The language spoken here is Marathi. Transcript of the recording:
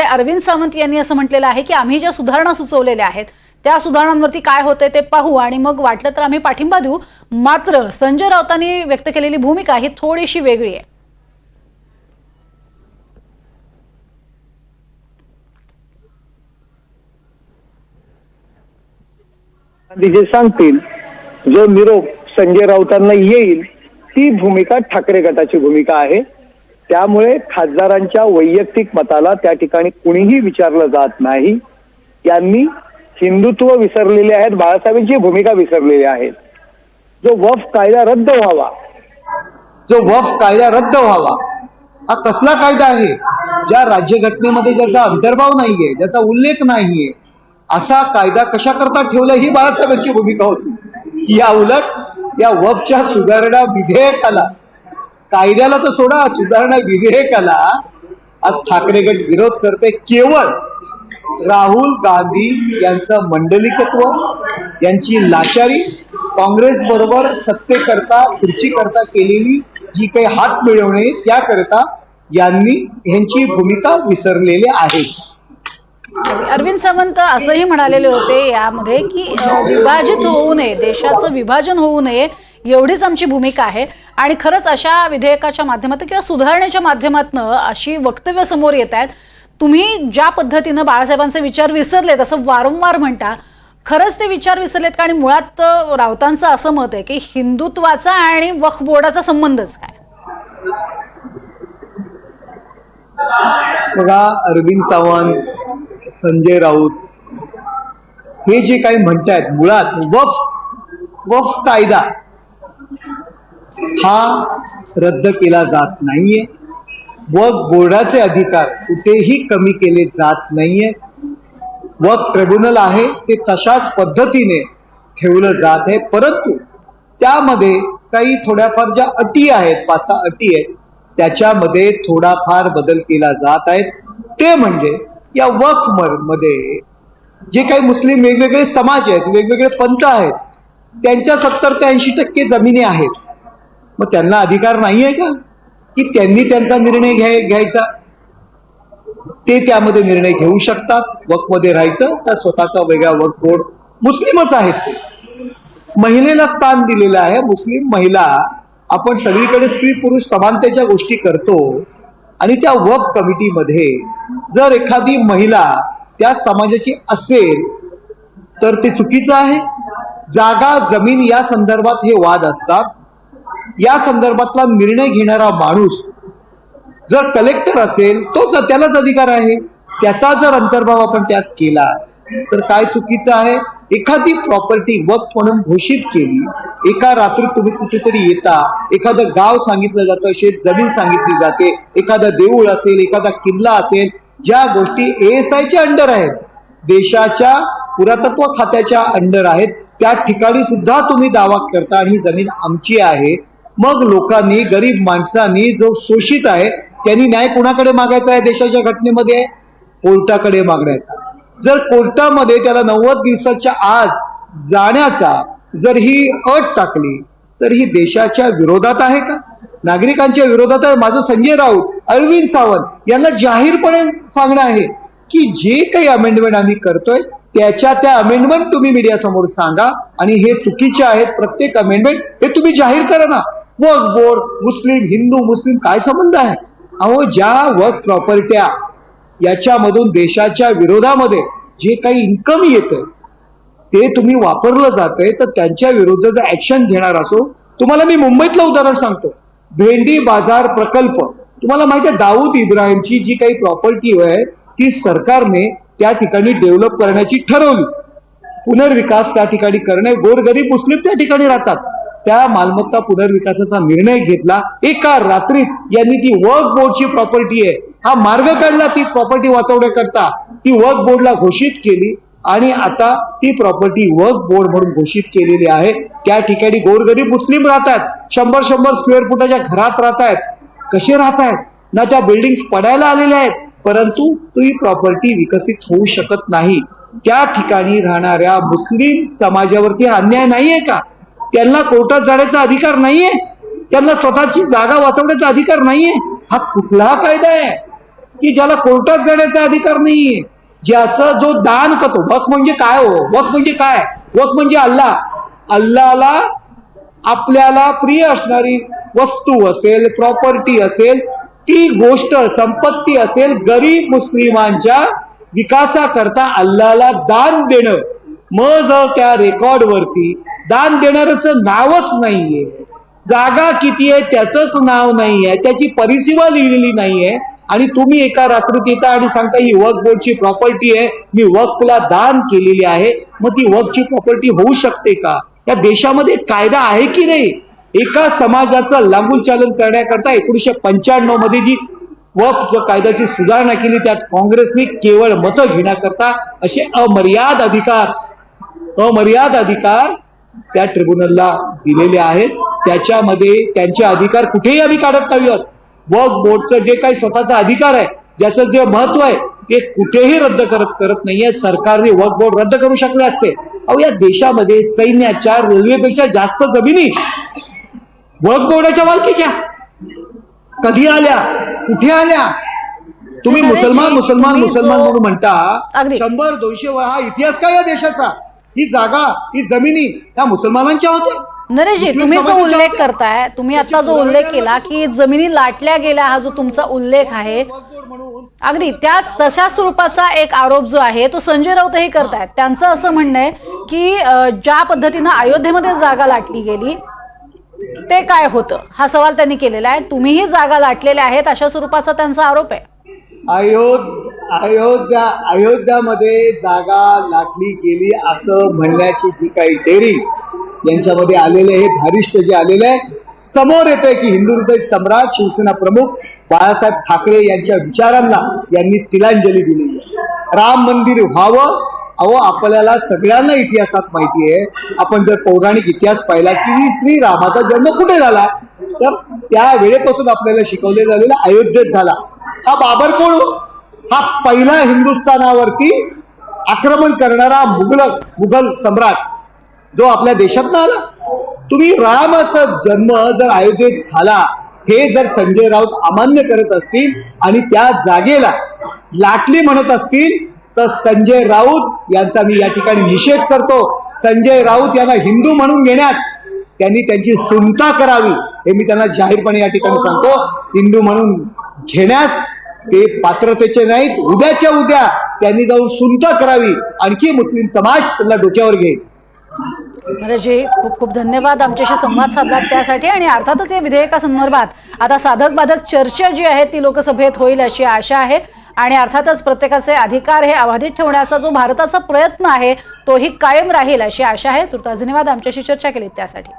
अरविंद सावंत यांनी असं म्हटलेलं आहे की आम्ही ज्या सुधारणा सुचवलेल्या आहेत त्या सुधारणांवरती काय होते ते पाहू आणि मग वाटलं तर आम्ही पाठिंबा देऊ। मात्र संजय राऊतांनी व्यक्त केलेली भूमिका ही थोडीशी वेगळी आहे। जे सांगतील जो निरोप संजय राऊतांना येईल ती भूमिका ठाकरे गटाची भूमिका आहे। त्यामुळे खासदारांच्या वैयक्तिक मताला त्या ठिकाणी कुणीही विचारलं जात नाही। त्यांनी हिंदुत्व विसरलेले आहेत, बाळासाहेबांची भूमिका विसरलेली आहे। जो वक्फ कायदा रद्द व्हावा हा कसला कायदा आहे ज्या राज्यघटनेमध्ये ज्याचा अंतर्भाव नाहीये, ज्याचा उल्लेख नाहीये, असा कायदा कशा करता ठेवला ही बाळासाहेबांची भूमिका होती। या उलट या वक्फच्या सुधारणा विधेयकाला, कायद्याला तर सोडा, सुधारणा विधेयकाला आज ठाकरे गट विरोध करते। केवळ राहुल गांधी यांचं मंडलिकत्व, यांची लाचारी, काँग्रेस बरोबर सत्तेकरता खुर्चीकरता केलेली जी काही हात मिळवणे त्याकरता यांची भूमिका विसरलेली आहे। अरविंद सावंत असंही म्हणालेले होते यामध्ये की विभाजित होऊ नये, देशाचं विभाजन होऊ नये एवढीच आमची भूमिका आहे। आणि खरंच अशा विधेयकाच्या माध्यमातून किंवा सुधारणेच्या माध्यमातून अशी वक्तव्य समोर येत आहेत। तुम्ही ज्या पद्धतीनं बाळासाहेबांचे विचार विसरलेत असं वारंवार म्हणता, खरंच ते विचार विसरलेत का? आणि मुळात राऊतांचं असं मत आहे की हिंदुत्वाचा आणि वक्फ बोर्डाचा संबंधच काय? बघा, अरविंद सावंत, संजय राऊत हे जे काही म्हणतात, मुळात वक्फ कायदा हा रद्द केला जात नाहीये। वक्फ बोर्डाचे अधिकार कुठेही कमी केले जात नाहीये। वक्फ ट्रिब्युनल आहे ते तशाच पद्धतीने ठेवलं जात आहे, परंतु त्यामध्ये काही थोड्याफार ज्या अटी आहेत, 5-6 अटी आहेत, त्याच्यामध्ये थोडाफार बदल केला जात आहे। ते म्हणजे या वक्फ मध्ये जे काही मुस्लिम वेगवेगळे समाज आहेत, वेगवेगळे पंथ आहेत, त्यांच्या 70 ते 80% जमिनी आहेत। मग त्यांना अधिकार नाहीये का की त्यांनी त्यांचा निर्णय घ्यायचा? ते त्यामध्ये निर्णय घेऊ शकतात। वक्फ मध्ये राहायचं तर स्वतःचा वेगळा वक्फ बोर्ड, मुस्लिमच आहेत ते। महिलेला स्थान दिलेलं आहे। मुस्लिम महिला, आपण सगळीकडे स्त्री पुरुष समानतेच्या गोष्टी करतो आणि त्या वक्फ कमिटीमध्ये जर एखादी महिला त्या समाजाची असेल तर ते चुकीचं आहे। जागा जमीन या संदर्भात हे वाद असतात। या संदर्भातला निर्णय घेणारा माणूस जर कलेक्टर असेल त्यालाच अधिकार आहे। त्याचा जर अंतर्भाव आपण त्यात केला तर काय चुकीचं आहे? एखादी प्रॉपर्टी वक्फ म्हणून घोषित केली, एका रात्रीत तुम्ही कुठेतरी येता, एखादं गाव सांगितलं जातं, शेत जमीन सांगितली जाते, एखादा देऊळ असेल, एखादा किल्ला असेल, ज्या गोष्टी ASI च्या अंडर आहेत, देशाच्या पुरातत्व खात्याच्या अंडर आहेत, त्या ठिकाणी सुद्धा तुम्ही दावा करता आणि ही जमीन आमची आहे। मग लोकांनी, गरीब माणसांनी, जो शोषित आहे त्यांनी न्याय कोणाकडे मागायचा आहे? देशाच्या घटनेमध्ये कोर्टाकडे मागण्याचा। जर कोर्टामध्ये त्याला 90 दिवसाच्या आत जाण्याचा जर ही अट टाकली तर ही देशाच्या विरोधात आहे का? नागरिकांच्या विरोधात आहे। माझं संजय राऊत, अरविंद सावंत यांना जाहीरपणे सांगणं आहे की जे काही अमेंडमेंट आम्ही करतोय त्या अमेंडमेंट तुम्ही मीडिया समोर सांगा आणि हे चुकीचे आहेत प्रत्येक अमेंडमेंट हे तुम्ही जाहीर करा ना। वक्फ बोर्ड, मुस्लिम, हिंदू, मुस्लिम काय संबंध आहे? अहो, ज्या वक्फ प्रॉपर्ट्या याच्यामधून देशाच्या विरोधामध्ये जे काही इन्कम येतं ते तुम्ही वापरलं जातंय तर त्यांच्या विरुद्ध जर ऍक्शन घेणार असो, तुम्हाला मी मुंबईतलं उदाहरण सांगतो, भेंडी बाजार प्रकल्प। तुम्हाला माहिती आहे, दाऊद इब्राहिमची जी काही प्रॉपर्टी आहे ती सरकारने त्या ठिकाणी डेव्हलप करण्याची ठरवली, पुनर्विकास त्या ठिकाणी करणे, गोरगरीब मुस्लिम त्या ठिकाणी राहतात, त्या मालमत्ता पुनर्विकासाचा निर्णय घेतला। एका रात्रीत यांनी ती वक्फ बोर्डची प्रॉपर्टी आहे हा मार्ग काढला, ती प्रॉपर्टी वाचवण्याकरता ती वक्फ बोर्डला घोषित केली आणि आता ती प्रॉपर्टी वक्फ बोर्ड म्हणून घोषित केलेली आहे। त्या ठिकाणी गोरगरीब मुस्लिम राहतात, 100-100 स्क्वेअर फुटाच्या घरात राहतात। कसे राहतात ना? त्या बिल्डिंग्स पडायला आलेल्या आहेत, परंतु ती प्रॉपर्टी विकसित होऊ शकत नाही। त्या ठिकाणी राहणाऱ्या मुस्लिम समाजावरती अन्याय नाहीये का? त्यांना कोर्टात जाण्याचा अधिकार नाहीये? त्यांना स्वतःची जागा वाचवण्याचा अधिकार नाहीये? हा कुठला कायदा आहे? की ज्याला कोर्टात जाण्याचा अधिकार नाहीये, ज्याचा जो दान करतो. वक्फ म्हणजे काय हो? वक्फ म्हणजे काय? वक्फ म्हणजे अल्लाला आपल्याला प्रिय असणारी वस्तू असेल, प्रॉपर्टी असेल, ती गोष्ट संपत्ती असेल, गरीब मुस्लिमांच्या विकासाकरता अल्लाला दान देणं. मग जर त्या रेकॉर्डवरती दान देणाऱ्याचं नावच नाहीये, जागा किती आहे त्याचंच नाव नाहीये, त्याची परिसीमा लिहिलेली नाहीये, आणि तुम्ही एका रात्रीत येता आणि सांगता ही वक्फ बोर्डची प्रॉपर्टी आहे, मी वक्फला दान केलेली आहे, मग ती वक्फची प्रॉपर्टी होऊ शकते का? या देशामध्ये कायदा आहे की नाही? एका समाजाचं लागूचालन करण्याकरता 1995 मध्ये जी वक्फ कायद्याची सुधारणा केली, त्यात काँग्रेसने केवळ मतं घेण्याकरता असे अमर्याद अधिकार त्या ट्रिब्युनलला दिलेले आहेत. त्याच्यामध्ये त्यांचे अधिकार कुठेही आम्ही काढत नाही आहोत. वक्फ बोर्डचं जे काही स्वतःचा अधिकार आहे, ज्याचं जे महत्व आहे, ते कुठेही रद्द करत नाहीये. सरकारने वक्फ बोर्ड रद्द करू शकले असते. अहो, या देशामध्ये सैन्याच्या, रेल्वेपेक्षा जास्त जमिनी वक्फ बोर्डाच्या मालकीच्या कधी आल्या, कुठे आल्या? तुम्ही मुसलमान म्हणून म्हणता. 100-200 वेळा हा इतिहास काय या देशाचा? ही जागा, ही जमिनी त्या मुसलमानांच्या होत्या. नरेशजी, तुम्ही जो उल्लेख करताय, तुम्ही आता जो उल्लेख केला की जमिनी लाटल्या गेल्या, हा जो तुमचा उल्लेख आहे, अगदी त्याच तशा स्वरूपाचा एक आरोप जो आहे तो संजय राऊतही करतायत. त्यांचं असं म्हणणं आहे की ज्या पद्धतीनं अयोध्येमध्ये जागा लाटली गेली ते काय होतं, हा सवाल त्यांनी केलेला आहे. तुम्हीही जागा लाटलेल्या आहेत अशा स्वरूपाचा त्यांचा आरोप आहे. अयोध्यामध्ये जागा लाटली गेली असं म्हणण्याची जी काही डेअरी यांच्यामध्ये आलेले हे धारिष्ट जे आलेले आहे, समोर येतंय की हिंदू हृदय सम्राट शिवसेना प्रमुख बाळासाहेब ठाकरे यांच्या विचारांना यांनी तिलांजली दिली आहे. राम मंदिर व्हावं. अहो, आपल्याला सगळ्यांना इतिहासात माहिती आहे, आपण जर पौराणिक इतिहास पाहिला की श्रीरामाचा जन्म कुठे झाला, तर त्या वेळेपासून आपल्याला शिकवले झालेला अयोध्येत झाला. हा बाबर कोण? हा पहिला हिंदुस्थानावरती आक्रमण करणारा मुघल सम्राट जो आपल्या देशात आला. तुम्ही रामाचा जन्म जर अयोध्येत झाला हे जर संजय राऊत अमान्य करत असतील आणि त्या जागेला लाटली म्हणत असतील, तर संजय राऊत यांचा मी या ठिकाणी निषेध करतो. संजय राऊत यांना हिंदू म्हणून घेण्यात त्यांनी त्यांची सुनता करावी, हे मी त्यांना जाहीरपणे या ठिकाणी सांगतो. हिंदू म्हणून घेण्यास ते पात्रतेचे नाहीत. उद्याच्या उद्या त्यांनी जाऊन सुनता करावी, आणखी मुस्लिम समाज त्यांना डोक्यावर घेईल. नरेशजी, खूप खूप धन्यवाद आमच्याशी संवाद साधलात त्यासाठी. आणि अर्थातच या विधेयकासंदर्भात आता साधक बाधक चर्चा जी आहे ती लोकसभेत होईल अशी आशा आहे. आणि अर्थातच प्रत्येकाचे अधिकार हे अबाधित ठेवण्याचा जो भारताचा प्रयत्न आहे तोही कायम राहील अशी आशा आहे. तुर्तास धन्यवाद आमच्याशी चर्चा केली त्यासाठी.